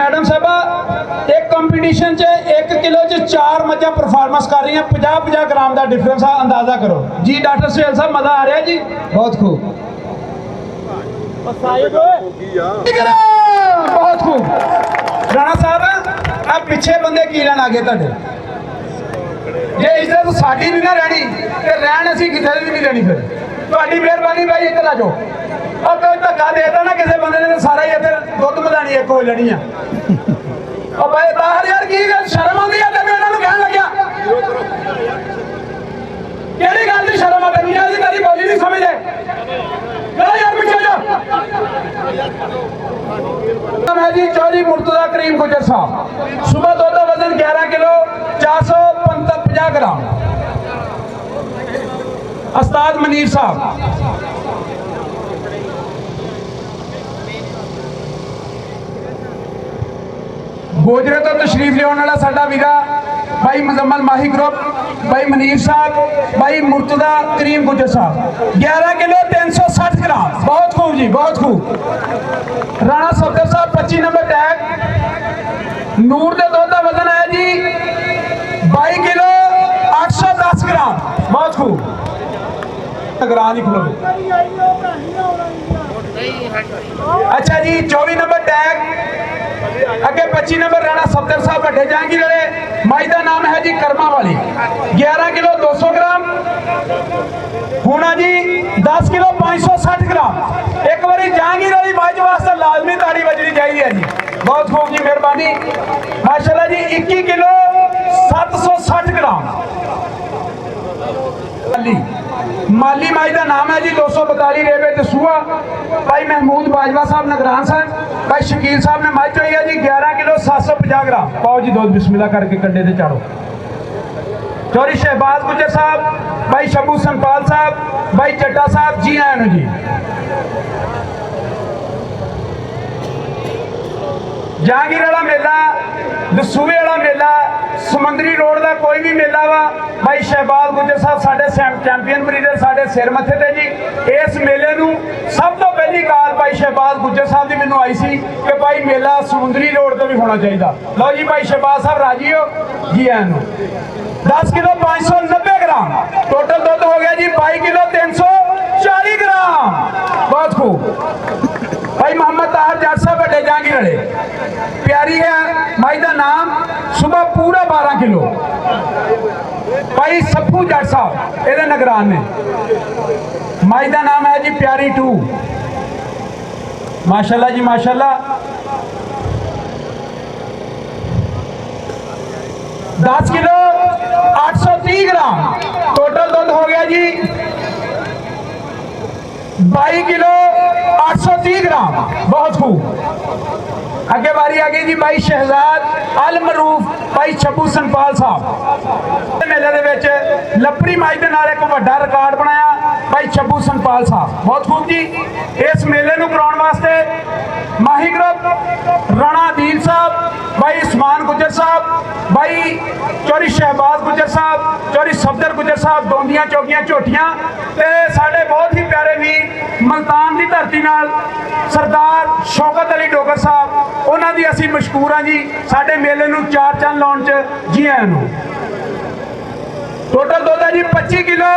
Madam साहबा एक competition च 1 किलो च 4 मझां परफॉर्मेंस कर रही हैं 50-50 ग्राम का डिफरेंस है अंदाजा करो जी। डॉक्टर सुहेल साहब मजा आ रहा है जी बहुत खूब बहुत खूब। राणा साहब अब पिछे बंदे की लैन आ गए तुहाडे जे इज्जत साडी नहीं ना रहनी ते रहन असीं किथे भी नहीं देनी फिर तुहाडी मेहरबानी भाई इधर आ जाओ और कोई धक्का देता ना किसी बंदे ने सारा ही इधर दुध मधानी एक हो जानी है और भाई बाहर यार की शर्म आती है तेन इन्होंने कहन लग्या केड़ी गल दी शर्म आ तेन तेरी बोली नहीं समझे यार पीछे जा है जी चौधरी मुर्तजा करीम गुजर साहब सुबह दुध का वजन 11 किलो 450 ग्राम। उस्ताद मनीर साहब गोजरे तो तशरीफ लिया वाला साडा वीरा भाई मुजम्मल माही ग्रुप भाई मनीर साहब भाई मुर्तजा करीम गुजर साहब 11 किलो 360 ग्राम बहुत खूब जी बहुत खूब। राणा सफदर साहब 25 नंबर टैग नूर के दुध का वजन है जी 22 किलो 810 ग्राम बहुत खूब। ग्राम ही खिलो अच्छा जी 24 नंबर टैग अगे 25 नंबर राणा सफदर साहब बड़े जहांगीर वाले माई का नाम है जी कर्मा वाली 11 किलो 200 ग्राम हुणा जी 10 किलो 560 ग्राम। एक बार जहांगीर वाली बाज वास्ते लाजमी ताड़ी बजनी चाहिए है जी बहुत खूब जी मेहरबानी माशाल्लाह जी 21 किलो 760 ग्राम। माली माई का नाम है जी 242 रेवे दसूआ भाई महमूद बाजवा साहब नगरान साहब भाई शकील साहब ने मच हुई है जी 11 किलो 750 ग्राम। पाओ जी दूध बिस्मिल्लाह करके कंडे ते चाड़ो। चौधरी शहबाज गुजर साहब भाई शबू संपाल साहब भाई चड्डा साहब जी आए जी। जहांगीर वाला मेला दसूए वाला मेला समंदरी रोड का कोई भी मेला वा भाई शहबाज गुजर साहब साडे चैंपियन ब्रीडर साडे सिर मथे ते जी। इस मेले नूं सब तो पहली काल भाई शहबाज गुजर साहब की मैनूं आई सी कि भाई मेला समुंदरी रोड तो भी होना चाहिए। लो जी भाई शहबाज साहब राजी हो जी आनू 10 किलो 590 ग्राम टोटल दुध हो गया जी 22 किलो 340 ग्राम बहुत खूब। भाई मोहम्मद ताहर जट साहब बड़े जहांगीर वाले प्यारी है माई का नाम सुबह पूरा 12 किलो भाई सप्पू जट साहब ये नगरान ने माई का नाम है जी प्यारी 2 माशाल्लाह जी माशाल्लाह 10 किलो 830 ग्राम टोटल दुध हो गया जी 22 किलो 830 ग्राम बहुत खूब। अगे बारी आ गई जी भाई शहजाद अल मरूफ भाई छब्बू संपाल साहब मेले दे विच लपड़ी माई दे नाल एक वड्डा रिकॉर्ड बनाया भाई छब्बू संपाल साहब बहुत खूब जी। इस मेले नूं कराउण वास्ते माही ग्रुप राणा अदील साहब भाई उस्मान गुजर साहब भाई चौधरी शहबाज गुजर साहब चौधरी सफदर गुजर साहब दोंदियां चौकियां झोटियां ते साडे बहुत ही प्यारे वीर मुल्तान की धरती नाल सरदार शौकत अली डोगर साहब उन्हां दी असीं मशकूर हाँ जी साडे मेले नूं 4 चंद लाउण च जी आयां नूं। टोटल दुध है जी 25 किलो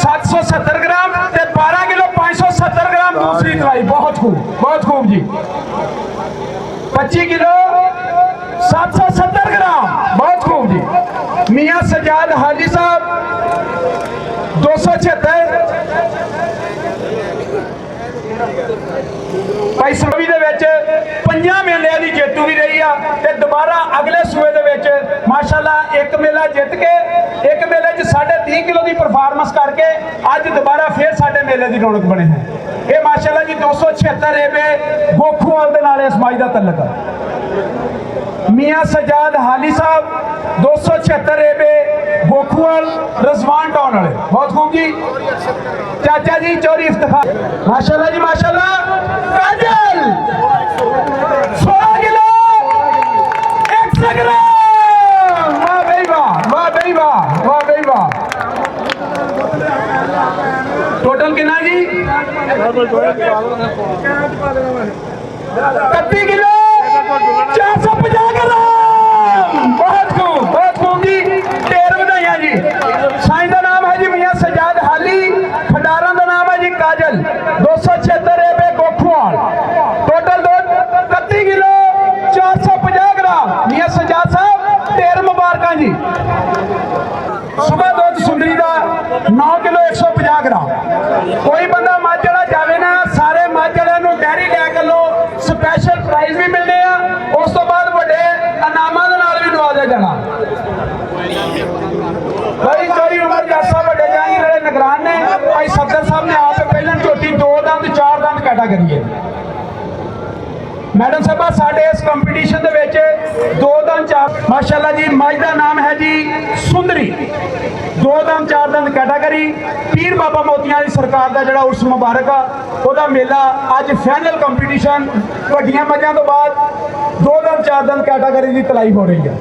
770 ग्राम ते 12 किलो 570 ग्राम दूसरी दवाई बहुत खूब जी 25 किलो 770 ग्राम बहुत खूब जी। मियाँ सजाद हाजी साहब 276 भाई सभी पंजा मेलिया की जेतू भी रही है दोबारा अगले सूबे के माशाल्लाह एक मेला जित के एक मेले 30.5 किलो की परफॉर्मेंस करके अज दोबारा फिर साडे मेले की रौनक बने हैं। ये माशाल्लाह जी 276 रेबे गोखूवाल दे नाल इस माई दा तल्लक है। मियाँ सजाद हाली साहब 276 रेबे गोखूवाल रजवान टाउन वाले बहुत खूब जी। चाचा जी चौधरी इफ्तिखार माशाल्लाह जी माशाल्लाह काजल 16 किलो 100 ग्राम वाह भाई वाह वाह भाई वाह वाह भाई वाह। टोटल कितना जी 31 किलो 400 9 किलो 150 ग्राम। कोई बंदा मੱਝ वाला जावे ना, सारे मੱਝ वालिਆਂ ਨੂੰ ਡੈਰੀ ਲੈ ਕੇ लो, स्पैशल प्राइज भी मिलने आ। उस तो बाद ਵੱਡੇ ਇਨਾਮਾਂ ਦੇ ਨਾਲ भी नवाजा जाना। भाई सारी उम्र जैसा ਵੱਡੇ जाएंगे ਜਿਹੜੇ निगरान ने भाई सदर साहब ने आप पहले झोटी 2 दंद 4 दंद कैटागरी है। मैडम साहब साढ़े इस कंपीटिशन दे विच 2 दंद 4 माशाअल्लाह जी मੱਝ ਦਾ नाम है जी सुंदरी। 2 दंद 4 दंद कैटागरी पीर बाबा मोतियां दी सरकार का जिहड़ा उर्स मुबारक आ ਉਹਦਾ मेला अज फाइनल कंपीटिशन ਵੱਡੀਆਂ ਮੱਝਾਂ तो बाद 2 दंद 4 दंद कैटागरी की तलाई हो रही है।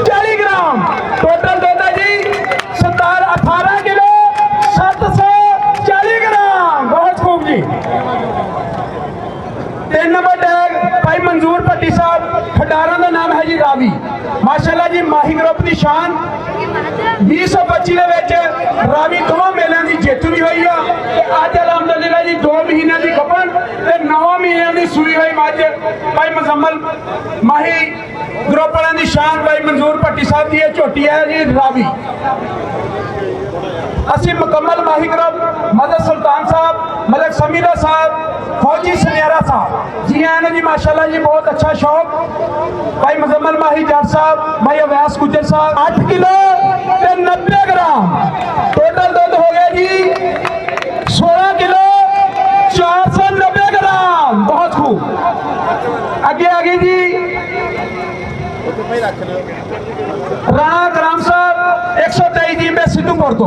40 ग्राम टोटल दुध है जी 18 किलो 740 ग्राम। बहुत खूब जी। 3 नंबर टैग भाई मंजूर भट्टी साहब खडारा का नाम है जी रावी। माशाअल्लाह जी माही ग्रुप की शान 2025 के रावी दोनों मेलों की जेतू भी हुई है। अज अलहमदुलिल्लाह जी 2 महीने की खपन 9 महीने की सूई हुई मੱਝ भाई मुजम्मल माही ग्रुप वालों की शान भाई मंजूर भट्टी साहब की झोटी है जी रावी। असी मुकम्मल माही ग्रुप मदद सुल्तान साहब मलिक समीरा साहब फौजी सनियारा साहब जी आए जी माशाअल्लाह जी बहुत अच्छा शौक। भाई मुजम्मल माही जट साहब भाई अवैस गुजर साहब 8 किलो 90 ग्राम टोटल दुध हो गया जी 16 किलो 490 ग्राम। बहुत खूब। आगे आगे जी राणा ग्राम साहब 123 जी में सिद्धूपुर तो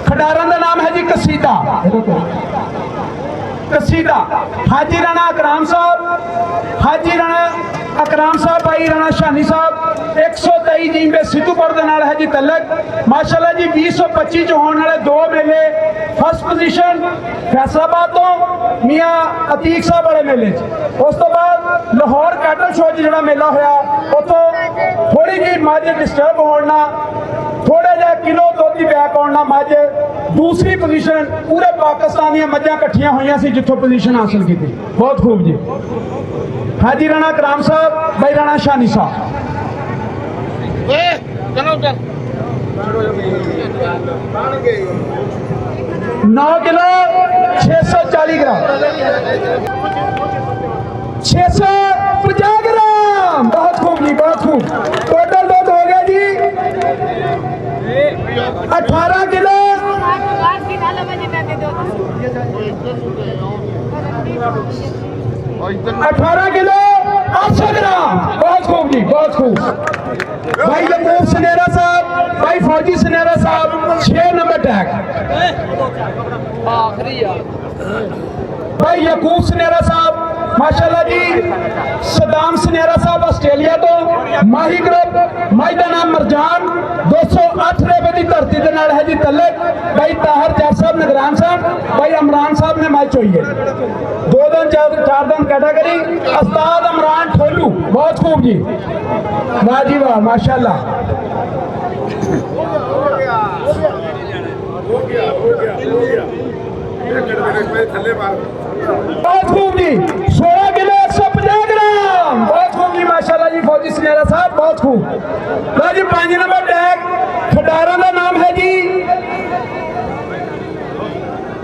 खडारन का नाम है जी कसीदा। कसीदा हाजी राणा अकराम साहब हाजी राणा अकराम साहब भाई राणा शानी साहब 123 जी में सिद्धूपुर के नाल है जी तलक। माशाअल्लाह जी 2025 होने वाले 2 मेले फर्स्ट पोजीशन फैसलाबाद तो मियाँ अतीक साहब वाले मेले उस तो बाद लाहौर कैटल शो जो मेला होया उतो थोड़ी जी मੱਝ डिस्टर्ब होना थोड़ा जहा किलो दुध की बैक आना मੱਝ दूसरी पोजीशन पूरे पाकिस्तान दी मੱਝਾਂ इकट्ठियां हुई सी जिथों पोजीशन हासिल की। बहुत खूब जी। हाजी राणा कराम साहब भाई राणा शानी साहब 9 किलो 640 ग्राम 650 ग्राम। बहुत खूब जी बहुत खूब। टोटल दुध हो गया जी 18 किलो 18 किलो 800 ग्राम। बहुत खूब जी बहुत खूब। भाई यकूब सनेरा साहब भाई फौजी सनेरा साहब 6 नंबर टैग भाई यकूब सनेरा साहब माशाअल्लाह जी सदाम सनेरा साहब आस्ट्रेलिया तो माही ग्रुप मੱਝ का नाम मरजान 208 रेबे की धरती के नाल है जी तलक। भाई ताहर जट साहब निगरान साहब भाई इमरान साहब ने मੱਝ होई है 2 दिन 4 दिन कैटागरी उस्ताद इमरान ठोलू। बहुत खूब जी वाह जी वाह माशाअल्लाह। बहुत खूब जी 16 किलो 150 ग्राम। बहुत खूब जी माशाअल्लाह जी फौजी सनेरा साहब बहुत खूब। लो जी 5 नंबर टैग खडारा का नाम है जी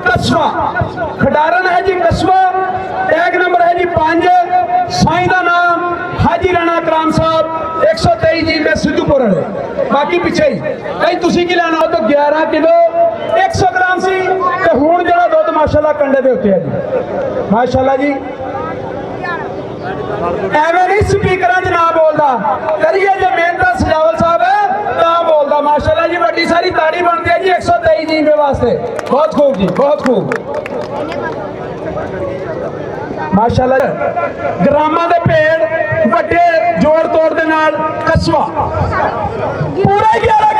कस्बा। खडारन है जी कस्बा। टैग नंबर है जी 5 साई का नाम हाजी राणा कराम साहब 123 जी में सिद्धूपुर वाले बाकी पिछे ही भाई तुसी की लेना हो तो 11 किलो 100 ग्राम सी ते हुण जिहड़ा दुध माशाअल्लाह कंडे दे उत्ते है जी माशाअल्लाह जी। एवें नहीं स्पीकर च ना बोलता करिए जो मेहनत सजावल साहब है ना बोलता माशाअल्लाह जी। बड़ी सारी ताड़ी बनती है जी 123 जी के वास्ते। बहुत खूब जी बहुत खूब माशाअल्लाह। ग्रामां दे पेड़ ਵੱਡੇ जोड़ तोड़ दे नाल कस्बा पूरा 11